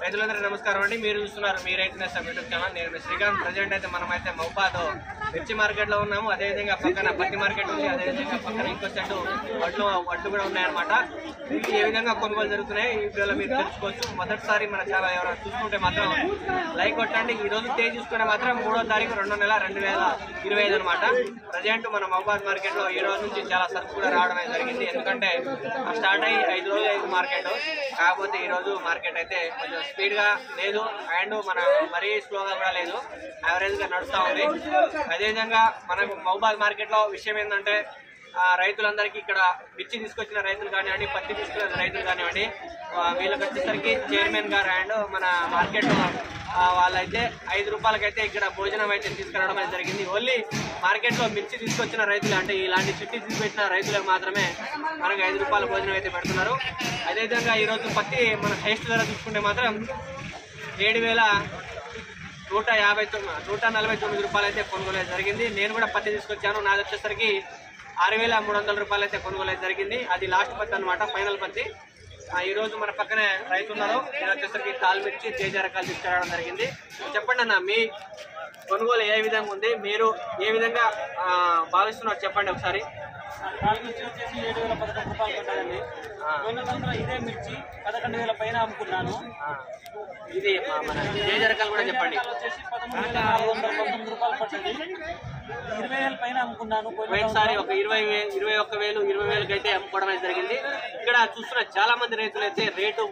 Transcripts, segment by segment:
రైతులందరూ నమస్కారం అండి. మీరు చూస్తున్నారు మీ రైతు నేస్తం యూట్యూబ్ ఛానల్. నేను శ్రీకాంత్. ప్రజెంట్ అయితే మనమైతే మహబాద్ మిర్చి మార్కెట్ లో ఉన్నాము. అదేవిధంగా పక్కన పత్తి మార్కెట్ ఉంది. అదేవిధంగా పక్కన ఇంకో సెట్ వడ్లు కూడా ఉన్నాయన్నమాట. మీకు ఏ విధంగా కొనుగోలు జరుగుతున్నాయి ఈ వీడియోలో మీరు తెలుసుకోవచ్చు. మొదటిసారి మన ఛానల్ ఎవరైనా చూసుకుంటే మాత్రం లైక్ కొట్టండి. ఈ రోజు తేదీ చూసుకుంటే మాత్రం 3వ తారీఖు 2వ నెల 2025 అనమాట. ప్రజెంట్ మన మహబాద్ మార్కెట్ లో ఈ రోజు నుంచి చాలా సరుకు కూడా రావడం జరిగింది. ఎందుకంటే స్టార్ట్ అయ్యి 5 రోజులు అయింది మార్కెట్. కాకపోతే ఈ రోజు మార్కెట్ అయితే కొంచెం స్పీడ్ గా లేదు అండ్ మన మరీ స్లోగా కూడా లేదు, యావరేజ్ గా నడుస్తూ ఉంది. అదేవిధంగా మనకు మహబాద్ మార్కెట్ లో విషయం ఏంటంటే రైతులందరికీ ఇక్కడ మిర్చి తీసుకొచ్చిన రైతులు కానివ్వండి, పత్తి తీసుకున్న రైతులు కానివ్వండి, వీళ్ళకి వచ్చేసరికి చైర్మన్ గారు అండ్ మన మార్కెట్ వాళ్ళైతే 5 రూపాయలకైతే ఇక్కడ భోజనం అయితే తీసుకురావడం అయితే జరిగింది. ఓన్లీ మార్కెట్ లో మిర్చి తీసుకొచ్చిన రైతులు అంటే ఇలాంటి చిట్టి తీసుకొచ్చిన రైతులకు మాత్రమే మనకు 5 రూపాయల భోజనం అయితే పెడుతున్నారు. అదేవిధంగా ఈరోజు పత్తి మన హైయెస్ట్ ధర చూసుకుంటే మాత్రం 7,149 రూపాయలు అయితే కొనుగోలు జరిగింది. నేను కూడా పత్తి తీసుకొచ్చాను. నాది వచ్చేసరికి 6,300 రూపాయలు అయితే కొనుగోలు జరిగింది. అది లాస్ట్ పత్తి అనమాట, ఫైనల్ పత్తి. ఈ రోజు మన పక్కనే రైతు ఉన్నారు. నేను వచ్చేసరికి తాల్మిర్చి తేజ రకాలు తీసుకురావడం జరిగింది. చెప్పండి అన్న, మీ కొనుగోలు ఏ విధంగా ఉంది, మీరు ఏ విధంగా భావిస్తున్నారు చెప్పండి ఒకసారి. తాల్మిర్చి వచ్చేసి 7,011 రూపాయలు పడ్డదండి. పోయిన సంవత్సరం ఇదే మిర్చి 11,000 పైన అమ్ముకున్నాను. ఇది మన తేజ రకాలు కూడా చెప్పండి. వచ్చేసి 13,519 రూపాయలు పడ్డది. 20,000 పైన అమ్ముకున్నాను. పోయినసారి ఒక 21,000 20,000 అయితే అమ్ముకోవడం అయితే జరిగింది. ఇక్కడ చూస్తున్న చాలా మంది రైతులు అయితే రేటు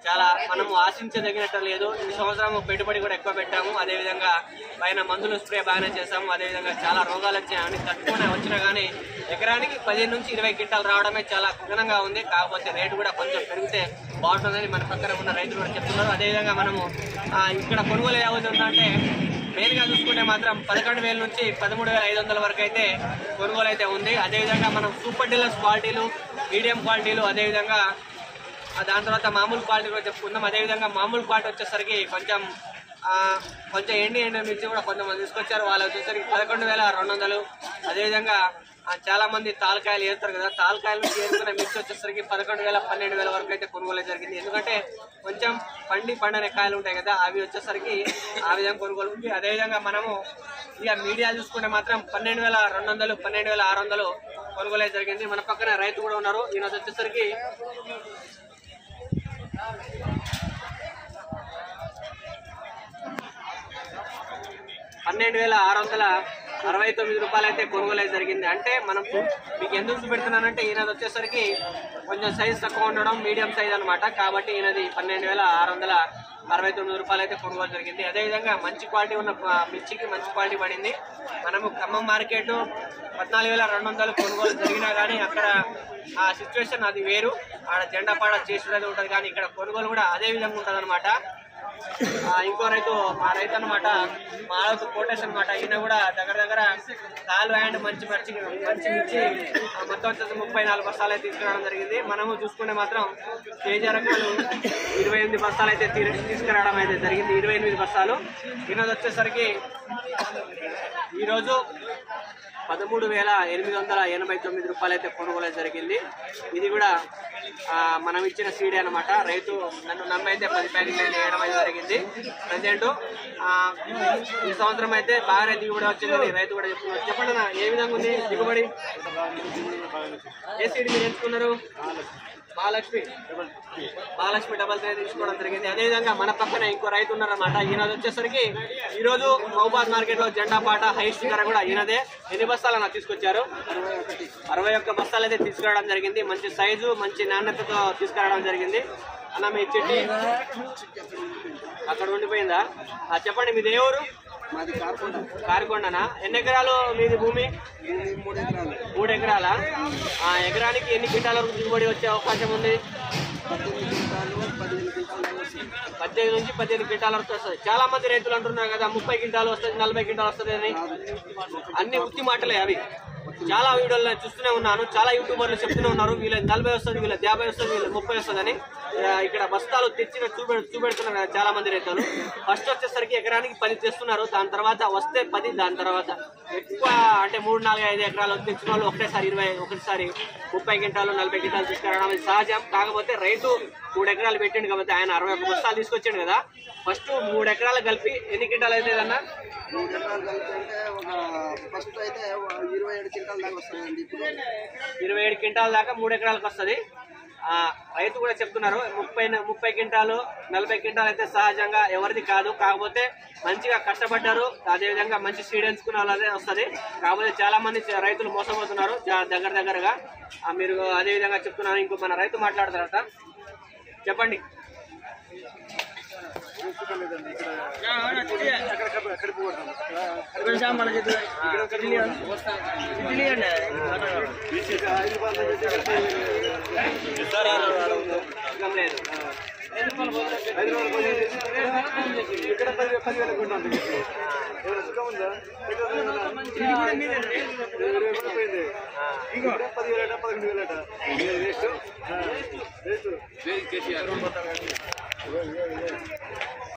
చాలా మనము ఆశించదగినట్టు లేదు. ఈ సంవత్సరం పెట్టుబడి కూడా ఎక్కువ పెట్టాము. అదేవిధంగా పైన మందులు స్ప్రే బాగానే చేసాము. అదేవిధంగా చాలా రోగాలు వచ్చాయని తట్టుకునే వచ్చినా కానీ ఎకరానికి 15 నుంచి 20 క్వింటాలు రావడమే చాలా ఘనంగా ఉంది. కాకపోతే రేటు కూడా కొంచెం పెరిగితే బాగుంటుందని మన పక్కన ఉన్న రైతులు కూడా చెప్తున్నారు. అదేవిధంగా మనము ఇక్కడ కొనుగోలు ఏమవుతుందంటే మెయిన్గా చూసుకుంటే మాత్రం 11,000 నుంచి 13,500 వరకు అయితే కొనుగోలు అయితే ఉంది. అదేవిధంగా మనం సూపర్ డీలక్స్ క్వాలిటీలు, మీడియం క్వాలిటీలు, అదేవిధంగా దాని తర్వాత మామూలు క్వాలిటీ కూడా చెప్పుకుందాం. అదేవిధంగా మామూలు క్వాలిటీ వచ్చేసరికి కొంచెం ఎండి మిర్చి కూడా కొంతమంది తీసుకొచ్చారు. వాళ్ళు వచ్చేసరికి 11,200. అదేవిధంగా చాలా మంది తాలకాయలు ఏరుతారు కదా, తాలకాయల నుంచి ఏరుకున్న మిర్చి వచ్చేసరికి 11,000 12,000 వరకు అయితే కొనుగోలు జరిగింది. ఎందుకంటే కొంచెం పండనే కాయలు ఉంటాయి కదా, అవి వచ్చేసరికి ఆ విధంగా కొనుగోలు ఉంది. అదేవిధంగా మనము ఇక మీడియా చూసుకుంటే మాత్రం 12,200 12,600 కొనుగోలు జరిగింది. మన పక్కన రైతు కూడా ఉన్నారు. ఈయన వచ్చేసరికి 12,669 రూపాయలు అయితే కొనుగోలు జరిగింది. అంటే మనం మీకు ఎందుకు చూపెడుతున్నానంటే ఈయనది వచ్చేసరికి కొంచెం సైజ్ తక్కువ ఉండడం, మీడియం సైజ్ అనమాట. కాబట్టి ఈయనది 12,669 రూపాయలు అయితే కొనుగోలు జరిగింది. అదేవిధంగా మంచి క్వాలిటీ ఉన్న మిర్చికి మంచి క్వాలిటీ పడింది. మనము ఖమ్మం మార్కెట్ 14,200 కొనుగోలు జరిగినా కానీ అక్కడ ఆ సిచ్యువేషన్ అది వేరు. ఆడ జెండా పాడ చేసేది ఉంటుంది, కానీ ఇక్కడ కొనుగోలు కూడా అదే విధంగా ఉంటుంది అనమాట. ఇంకో రైతు మా రైతు అనమాట, మా కోటేష్ అనమాట. ఈయన కూడా దగ్గర కాలు అండ్ మంచి మిర్చి మొత్తం వచ్చేసి 34 బస్తాలు అయితే తీసుకురావడం జరిగింది. మనము చూసుకుంటే మాత్రం తేజ రకాలు 28 బస్తాలు అయితే తీసుకురావడం అయితే జరిగింది. 28 బస్తాలు. ఈయనది వచ్చేసరికి ఈరోజు 13,889 రూపాయలు అయితే కొనుగోలు జరిగింది. ఇది కూడా మనం ఇచ్చిన సీడీ అనమాట. రైతు నన్ను నమ్మైతే 10 ప్యాకెట్లు వేయడం అయితే జరిగింది. ప్రజెంట్ ఈ సంవత్సరం అయితే బాగానే దిగుబడి వచ్చిందని రైతు కూడా చెప్తున్నారు. చెప్పండి అన్న, ఏ విధంగా ఉంది దిగుబడి? ఏ సీడీ మీరు ఎంచుకున్నారు? మహాలక్ష్మి 3 తీసుకోవడం జరిగింది. అదేవిధంగా మన పక్కన ఇంకో రైతు ఉన్నారన్నమాట. ఈయనది వచ్చేసరికి ఈరోజు మహబాద్ మార్కెట్ లో జెండా పాట హైయెస్ట్ ధర కూడా ఈయనదే. ఎన్ని బస్తాలు అన్న తీసుకొచ్చారు? 61 బస్తాలు అయితే తీసుకురావడం జరిగింది. మంచి సైజు మంచి నాణ్యతతో తీసుకురావడం జరిగింది. అన్న మీ చెట్టి అక్కడ ఉండిపోయిందా? చెప్పండి, మీది ఏ ఊరు? మాది కారికొండనా? ఎన్ని ఎకరాలు మీది భూమి? 3 ఎకరాలా? ఎకరానికి ఎన్ని క్వింటాల వరకు దిగుబడి వచ్చే అవకాశం ఉంది? 15 నుంచి 18 క్వింటాల వరకు వస్తుంది. చాలా మంది రైతులు అంటున్నారు కదా 30 క్వింటాలు వస్తుంది, 40 క్వింటాలు వస్తుంది అని. అన్ని ఉత్తి మాటలే అవి. చాలా వీడియోలు చూస్తూనే ఉన్నాను, చాలా యూట్యూబర్లు చెప్తూనే ఉన్నారు వీళ్ళ 40 వస్తుంది, వీళ్ళ 50 వస్తుంది, వీళ్ళ 30 వస్తుందని. ఇక్కడ బస్తాలు తెచ్చిన చూపెడుతున్నారు చాలా మంది రైతులు. ఫస్ట్ వచ్చేసరికి ఎకరానికి 10 తెస్తున్నారు, దాని తర్వాత వస్తే 10, దాని తర్వాత ఎక్కువ అంటే 3, 4, 5 ఎకరాలు తెచ్చిన వాళ్ళు ఒకటేసారి 20, ఒకటిసారి 30 క్వింటాలు 40 క్వింటాలు తీసుకురావడం అనేది సహజం. కాకపోతే రైతు 3 ఎకరాలు పెట్టిండు కాబట్టి ఆయన 61 బస్తాలు తీసుకొచ్చిండు కదా. ఫస్ట్ 3 ఎకరాలు కలిపి ఎన్ని క్వింటాలు అయితే అన్న? 3 ఎకరాలు కలిపి అంటే ఫస్ట్ అయితే 27 క్వింటాల దాకా వస్తుందండి. ఇప్పుడు 27 క్వింటాల దాకా 3 ఎకరాలకు వస్తుంది. రైతు కూడా చెప్తున్నారు 30 క్వింటాలు 40 క్వింటాలు అయితే సహజంగా ఎవరిది కాదు. కాకపోతే మంచిగా కష్టపడ్డారు, అదేవిధంగా మంచి సీడ్ ఎంచుకున్న వాళ్ళదే వస్తుంది. కాకపోతే చాలా మంది రైతులు మోసపోతున్నారు దగ్గరగా. మీరు అదేవిధంగా చెప్తున్నారు. ఇంకో మన రైతు మాట్లాడతారట, చెప్పండి. ఇక్కడ 10,000 కొంటుంది. సుఖం ఉందా? 11,000 11,000